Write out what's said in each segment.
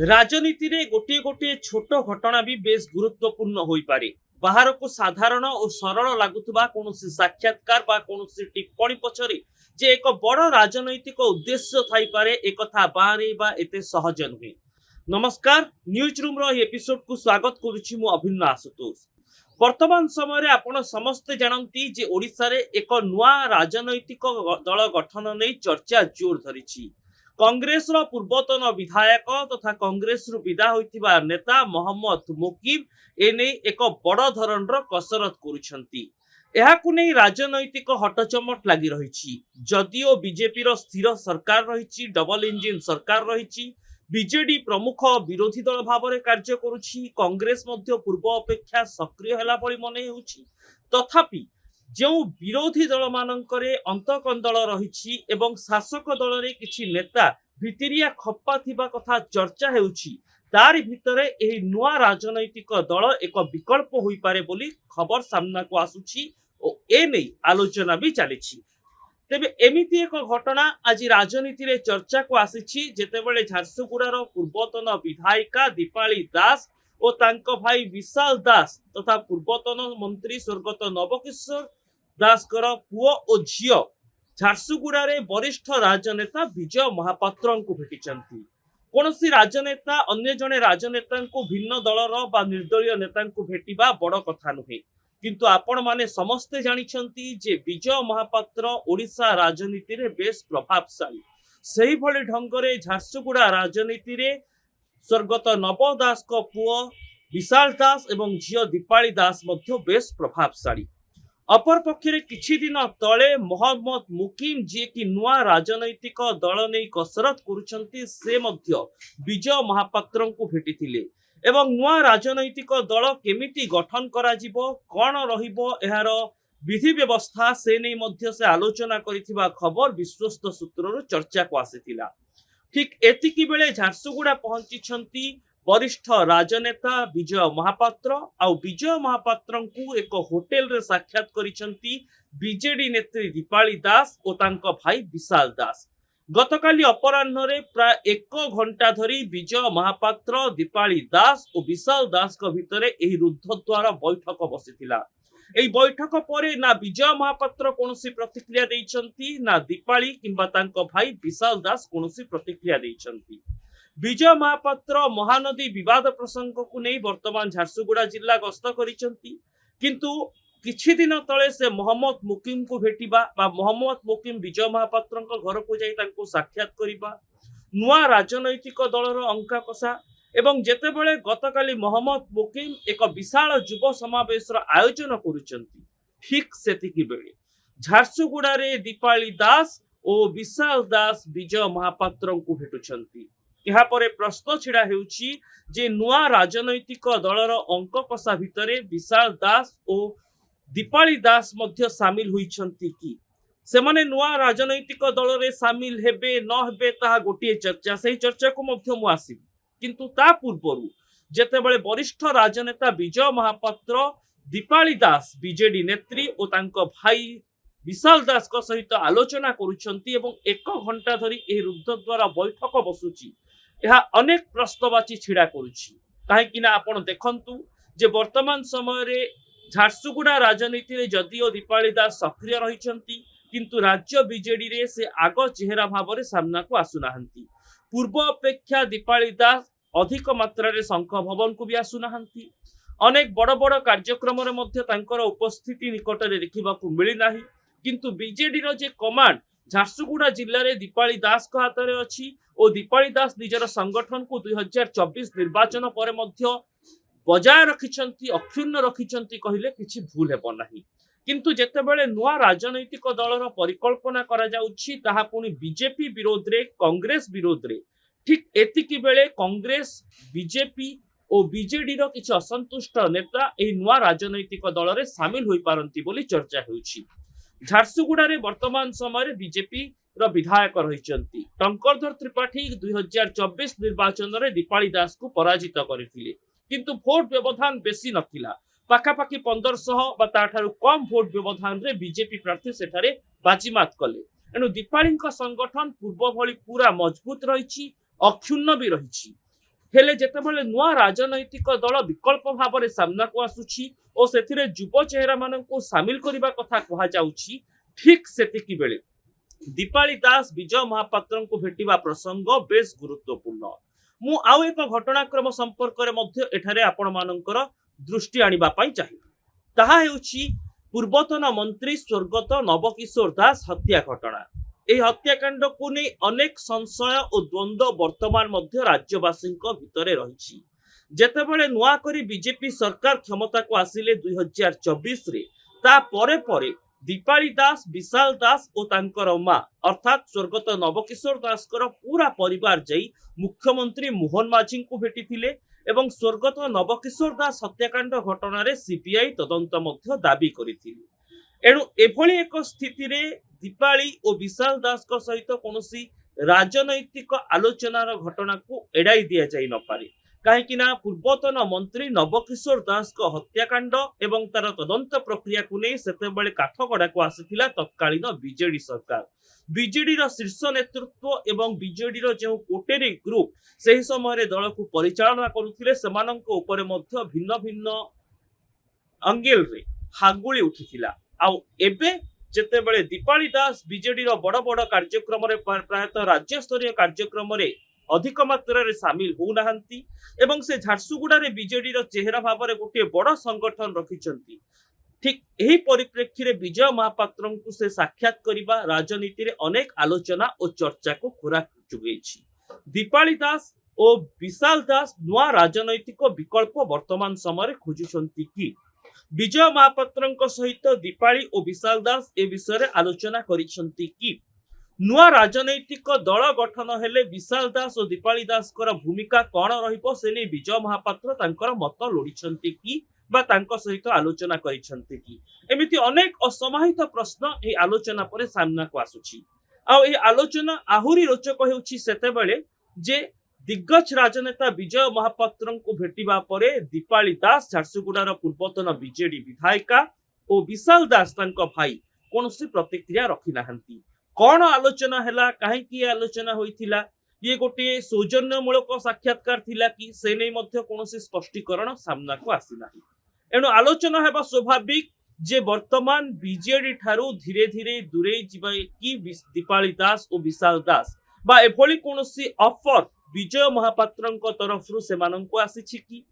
राजनीति रे गोटे गोटे छोट घटना भी बेस गुरुत्वपूर्ण होई पारे। बाहर को साधारण और सरल लागुवा कौन साक्षात्कार बा कौन टिप्पणी पछरे जे एक बड़ राजनैतिक उद्देश्य थाई पारे एक कथा बाहर एते सहज नुहे। नमस्कार, न्यूज रूम रो एपिसोड को स्वागत करुछि मु अभिन्न आशुतोष। वर्तमान समय रे आपण समस्ते जानती जे ओडिसा रे एक नुआ राजनैतिक दल गठन नै चर्चा जोर धरिछि। कांग्रेस रो पूर्वतन विधायक तथा कांग्रेस रु विदा होइतिबा नेता मोहम्मद मुकीम एने एक बड़ धरणर कसरत करुछंती। एहाकु नै राजनैतिक हटचमट लागि रहिछि। जदिओ बीजेपी रो स्थिर सरकार रहिछि, डबल इंजिन सरकार रहिछि, बीजेडी प्रमुख विरोधी दल भाव में कार्य करुछि, कांग्रेस मध्य पूर्व अपेक्षा सक्रिय होला भली मने हेउछि। तथापि जो विरोधी दल मानकरे अंतकंदल रहिछि एवं शासक दल रे किछि नेता भितरिया खप्पा थिबा कथा चर्चा हेउछि, तारि भितरे एही नुआ राजनैतिक दल एक विकल्प होई पारे बोली खबर सामना को आसुछि ओ ए नै आलोचना भी चलिछि। तेबे एमिति एक घटना आज राजनीति रे चर्चा को आसीछि जेतेबेले झारसुगुड़ार पूर्वतन विधायिका दीपाली दास और तांको भाई विशाल दास तथा पूर्वतन मंत्री स्वर्गत नवकिशोर दास पुओ और झियो झारसुगुड़ा रे वरिष्ठ राजनेता विजय महापात्र को भेटिचंती। कोनोसी राजनेता अन्य जने राजनेता को भिन्न दलर बा निर्दलीय नेता को भेटिबा बड़ कथा नुहे, किंतु आपण माने समस्ते जानिछंती जे विजय महापात्र ओडिशा राजनीति रे बेस प्रभावशाली। सही भली ढंगरे झारसुगुड़ा राजनीति रे स्वर्गत नव दास को पुओ विशाल दास एवं झियो दीपाली दास मध्य बेस प्रभावशाली। अपर पक्षरे किछि दिन तले मोहम्मद मुकीम जे कि नुआ राजनैतिक दल नै कसरत करुछंती से मध्य विजय महापात्र को भेटिथिले एवं नुआ राजनैतिक दल केमिति गठन करा जिवो, कोन रहिबो एहार विधि व्यवस्था से नै मध्य से आलोचना करिथिबा खबर विश्वस्त सूत्ररु चर्चा को आसीथिला। ठीक एतिकी बेले झारसुगुड़ा पहुंची वरिष्ठ राजनेता विजय महापात्र आ विजय महापात्र को एक होटेल रे साक्षात करिसंती बीजेडी नेत्री दीपाली दास और तांको भाई विशाल दास। गतकाली अपराह्न रे प्राय 1 घंटा धरी विजय महापात्र दीपाली दास और विशाल दास को भितरे एही रुद्धद्वार बैठक बसिथिला। एही बैठक परे ना विजय महापात्र कोनोसी प्रतिक्रिया दैछंती, ना दीपाली किंबा तांको भाई विशाल दास कोनोसी प्रतिक्रिया दैछंती। विजय महापात्र महानदी विवाद प्रसंग को नहीं वर्तमान झारसुगुड़ा जिला गस्त करिसंती, किंतु किछि दिन तले से मोहम्मद मुकीम को भेटिबा बा मोहम्मद मुकीम विजय महापात्र घर को जाई तांको साक्षात करिबा, नुआ राजनैतिक दलर अंका कषा एवं जेतेबेले गतकाली मोहम्मद मुकीम एक विशाल युव समावेशर आयोजन करुचंती, ठीक सेतिकी बेले झारसुगुड़ा रे दीपाली दास और विशाल दास विजय महापात्र को भेटुचंती। यहाँ पर प्रश्न छिड़ा हेउछि जे नुआ राजनैतिक दलर अंक कषा भितरे विशाल दास और दीपाली दास मध्य सामिल होइछंती कि से माने नुआ राजनैतिक दल रे सामिल हेबे न हेबे ताहा गोटे चर्चा, सही चर्चा को मध्य मु आसीबी। किंतु ता पूर्वरु जेतेबेले वरिष्ठ राजनेता विजय महापात्र दीपाली दास बीजेडी नेत्री और तांको भाई विशाल दास को सहित आलोचना करुछंती एवं 1 घंटा धरी एही रुद्धद्वार बैठक बसुची, यह अनेक प्रश्नवाची छिड़ा करुछि। काहेकि ना आपण देखंतु जे वर्तमान समय रे झारसुगुड़ा राजनीति रे जदिओ दीपाली दास सक्रिय रहिछंती, किंतु राज्य बीजेडी रे से आग चेहरा भाव रे सामना को आसुनाहंती। पूर्व अपेक्षा दीपाली दास अधिक मात्रा रे शंख भवन को भी आसुनाहंती। अनेक बड़ बड़ कार्यक्रम रे मध्य तांकर उपस्थिति निकट रे देखिबा को मिली नाही, किंतु बीजेडी रो जे कमांड झारसुगुड़ा जिल्ला रे दीपाली दास को हाथ रे अछि और दीपाली दास निजर संगठन को 2024 निर्वाचन पर मध्य बजाय रखिछंती, अक्षुण्ण रखिछंती कहिले किछि भूल हेबो नाही। किंतु जेतेबेले नुआ राजनैतिक दलर परिकल्पना करा जाउछि ताहा पुनी बीजेपी विरोध रे, कांग्रेस विरोध रे, ठीक एतिकी बेले कांग्रेस, बीजेपी और बीजेडी रो किछि असंतुष्ट नेता एही नुआ राजनैतिक दल रे सामिल होई पारंती बोली चर्चा हेउछि। झारसुगुड़ा रे वर्तमान समय रे बीजेपी रो विधायक रहिचंती टंकरधर त्रिपाठी 2024 निर्वाचन रे दीपाली दास को पराजित करथिले, किंतु भोट व्यवधान बेसी नथिला। पाखापाखि 1500 बा ताठारु कम भोट व्यवधान रे बीजेपी प्रार्थी सेठारे बाजीमात कले। एणु दीपाली संगठन पूर्व भली पूरा मजबूत रही अक्षुण्ण भी रही हेले जेतेबेले नुआ राजनैतिक दल विकल्प भाव में सामना को आसुची और सेथिरे युव चेहरा माननकु सामिल करबा कथा कहा जाउची ठीक सेतिकी बेले दीपाली दास विजय महापात्र को भेटिबा प्रसंग बेस गुरुत्वपूर्ण मु आउ एक घटनाक्रम संपर्क में मध्य एठारे आपण मानकर दृष्टि आनिबा पई चाहिए ताहा हेउची पूर्वतन मंत्री स्वर्गत नवकिशोर दास हत्या घटना यह हत्याकांड को नहीं अनेक संशय और द्वंद्व वर्तमान मध्य राज्यवासी भितर रही जेतेबेले नुआ करी बीजेपी सरकार क्षमता को आसिले 2024 रे ता परे परे दीपाली दास विशाल दास और तांकर मां अर्थात स्वर्गत नवकिशोर दास पूरा परिवार जाई मुख्यमंत्री मोहन माझी को भेटी एवं स्वर्गत नवकिशोर दास हत्याकांड घटना रे सीबीआई तदंत मध्य दाबी करिथिले एणु एभली एक स्थिति रे दीपाली और विशाल दास को सहित कौनसी राजनैतिक आलोचनार घटना को एड़ाई दिया जाई न पारे कहीं पूर्वतन मंत्री नवकिशोर दास को हत्याकांड एवं तार तदंत प्रक्रिया को नहीं सेतेबेले काठगड़ा को आसीथिला तत्कालीन बीजेडी सरकार बीजेडी शीर्ष नेतृत्व एवं बीजेडी जो कोटेरी ग्रुप से समय दल को परिचालना करुथिले सेमानंक उपरे मध्य भिन्न भिन्न अंगेल रे हागुली उठिथिला आउ एबे जेतेबेले दीपाली दास बीजेडी बड़ बड़ कार्यक्रम प्रायतः राज्य स्तरीय कार्यक्रम अधिक मात्रा रे शामिल होना एवं से झारसुगुड़ा रे बीजेडी चेहरा भाव में गोटे बड़ संगठन रखिछंती ठीक यही परिप्रेक्षी रे विजय महापात्र को से साक्षात करबा राजनीति रे अनेक आलोचना और चर्चा को खोराक जुगेछि दीपाली दास और विशाल दास नुआ राजनैतिक विकल्प वर्तमान समय खोजुछंती कि विजय महापात्र सहित दीपाली और विशाल दास ए विषय आलोचना करिसंती कि नुआ राजनैतिक दल गठन हेले विशाल दास और दीपाली दास भूमिका कौन रहिबो से नै विजय महापात्र तांकर मत लोड़िछंती कि बा तांको सहित आलोचना करिसंती कि एमिति अनेक असमाहित प्रश्न ए आलोचना पर सामना को आसुची आ ए आलोचना आहुरी रोचक हेउची सेतेबेले जे दिग्गज राजनेता विजय महापात्र को भेटिबा परे दीपाली दास झारसुगुड़ार पूर्वतन बीजेडी विधायिका और विशाल दास तांको भाई कोनोसी प्रतिक्रिया रखी नाहंती कौन आलोचना हैला कहीं आलोचना होइथिला ये गोटे सौजन्यमूलक साक्षात्कार थिला कि से नै मध्य कोनोसी स्पष्टीकरण सामना को आसी नाही एणु आलोचना हेबा स्वाभाविक जे वर्तमान बीजेडी ठारू धीरे धीरे दूरे जिबा कि दीपाली दास और विशाल दास बा एभली कोनोसी ऑफर विजय महापात्र तरफ से आसी कि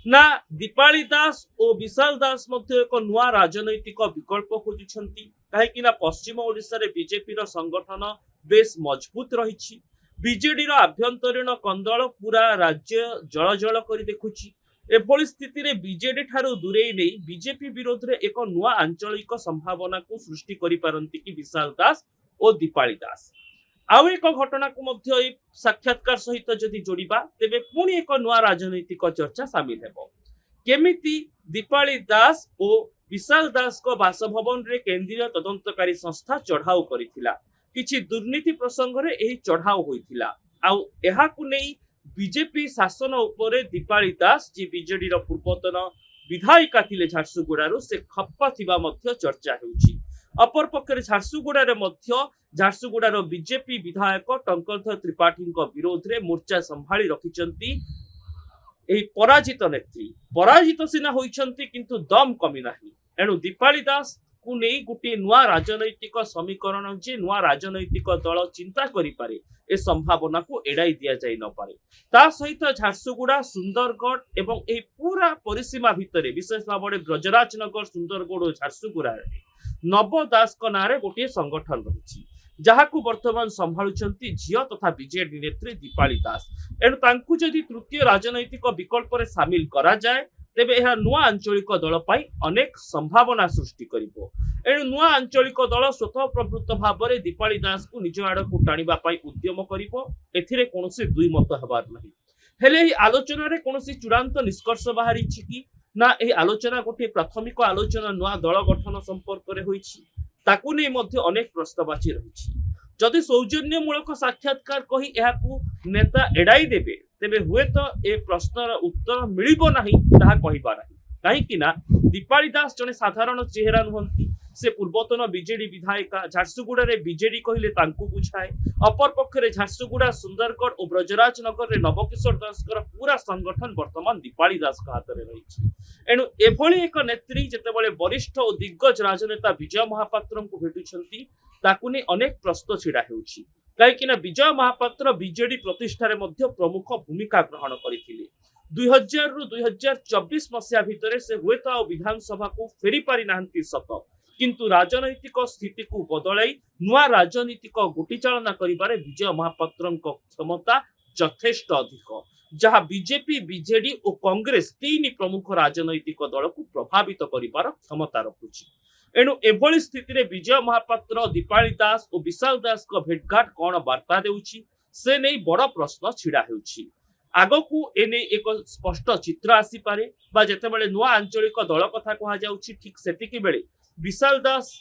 ना दीपाली दास और विशाल दास मध्य एक नुआ राजनैतिक विकल्प खोजुछंती कहीं पश्चिम ओडिशा रे बीजेपी संगठन बेस मजबूत रही बीजेडी आभ्यंतरीण कंदल पूरा राज्य जलजल कर देखुची एभली स्थिति रे बीजेडी ठारू दूरे नहीं बीजेपी विरोध रे एक नुआ आंचलिक संभावना को सृष्टि करि पारंती कि विशाल दास और दीपाली दास आउ एक घटना को मध्य साक्षात्कार सहित जदि जोड़िबा तेबे पुणी एक नुआ राजनैतिक चर्चा सामिल हेबो केमिति दीपाली दास और विशाल दास को बासभवन रे केंद्रीय तदंतकारी संस्था चढ़ाऊ करिथिला किछि दुर्नीति प्रसंग रे एही चढ़ाऊ होइथिला आउ एहा को नै बीजेपी शासन उपरे दीपाली दास जे बीजेडी रो पूर्वतन विधायिका थिले झारसुगुड़ारू से खप्पा थिबा मध्य चर्चा हेउची अपर पक्षरे झारसुगुड़ार बीजेपी विधायक टंकरधर त्रिपाठी विरोध में मोर्चा संभाली रखिचंती पराजित नेत्री पराजित सिना होइचंती किंतु दम कमी नाही एणु दीपाली दास को नहीं गोटे नुआ राजनैतिक समीकरण जे नुआ राजनैतिक दल चिंता करि पारे ए संभावना को एड़ाई दिया जाई न पारे ता सहित झारसुगुड़ा सुंदरगढ़ एवं ए पूरा परिसीमा भितरे विशेष भाव में ब्रजराजनगर सुंदरगढ़ और झारसुगुड़ा नव दास को नारे गोटे संगठन रही जहाँ को वर्तमान संभालुचंती झियो तथा बीजेडी नेत्री दीपाली दास एणु तांकु जदि तृतीय राजनैतिक विकल्प रे शामिल करा जाए तेबे यह नुआ आंचलिक दल पाई अनेक संभावना सृष्टि करिवो एणु नुआ आंचलिक दल स्वतः प्रवृत्त भाव में दीपाली दास को निज आड़ को टाणिबा पाई उद्यम करिवो एथिरे कोनोसी दुई मत हेबार नाही हेले एही आलोचना रे कोनोसी चूड़ांत निष्कर्ष बाहरी छि कि ना एही आलोचना गोटे प्राथमिक आलोचना नुआ दल गठन संपर्क रे होईछि ताकू नै मध्य अनेक प्रश्नवाची रही जदि सौजन्यमूलक साक्षात्कार कही एहाकू नेता एड़ाई देबे तेबे हुए तो ए प्रश्नर उत्तर मिलिबो नाही ताहा कहिबा नाही काहेकि ना दीपाली दास जने साधारण चेहरा नुहंती से पूर्वतन बीजेडी विधायिका झारसुगुड़ा बीजेडी कहले तांकु बुझाए अपर पक्षरे झारसुगुड़ा सुंदरगढ़ और ब्रजराज नगर में नवकिशोर दास पूरा संगठन वर्तमान दीपाली दास हाथ में रही एणु एभली एक नेत्री जेतेबेले वरिष्ठ और दिग्गज राजनेता विजय महापात्र को भेटुछंती ताकु ने अनेक प्रश्न छिड़ा हेउछि कहीं विजय महापात्र बीजेडी प्रतिष्ठार प्रमुख भूमिका ग्रहण करथिले 2000 रु 2024 मसीहा भितर से हुए तो विधानसभा को फेरी पारि नाहंती सत किंतु राजनैतिक स्थिति को बदलाई नुआ राजनीतिक गोटीचालना करिबारे विजय महापात्र क्षमता यथेष्ट अधिक जहां बीजेपी बीजेडी और कांग्रेस तीन प्रमुख राजनैतिक दल को प्रभावित करिबार क्षमता रखुछि एणु एभली स्थिति रे विजय महापात्र दीपाली दास और विशाल दास को भेटघाट कौन वार्ता देउछि से नहीं बड़ प्रश्न छिड़ा हेउछि आगकू एने एक स्पष्ट चित्र आसी पारे बा जेतेबेले नुआ आंचलिक दल कथा कहा जाउछि ठीक सेतिकी बेले विशाल दास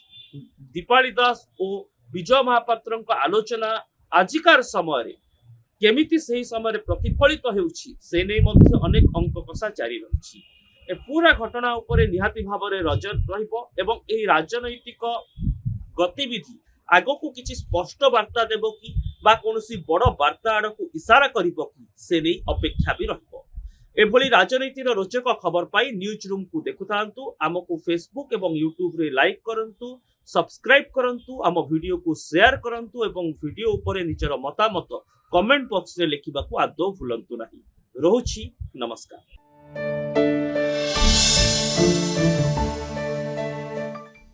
दीपाली दास और विजय महापात्र आलोचना आजिकार समय रे केमिति सही समय प्रतिफलित हेउछि से नहीं मध्य अनेक अंक कषा जारी रहिछि ए पूरा घटना उपरे निहाती भाबरे नजर रहिबो एवं एही राजनैतिक गतिविधि आगकू किछि स्पष्ट वार्ता देबो कि बा कोनोसी बड़ वार्ता आड़कू इशारा करिबो कि से नहीं अपेक्षा भी रहिबो एभली राजनीतिर रोचक खबर पाई न्यूज रूम को देखुथांतु आमको फेसबुक एवं यूट्यूब रे लाइक करंतु सब्सक्राइब करंतु आम वीडियो को शेयर करंतु एवं वीडियो उपरे निजर मतामत कमेंट बॉक्स रे लिखिबाकू आदौ भूलंतु नाही रहुछि नमस्कार।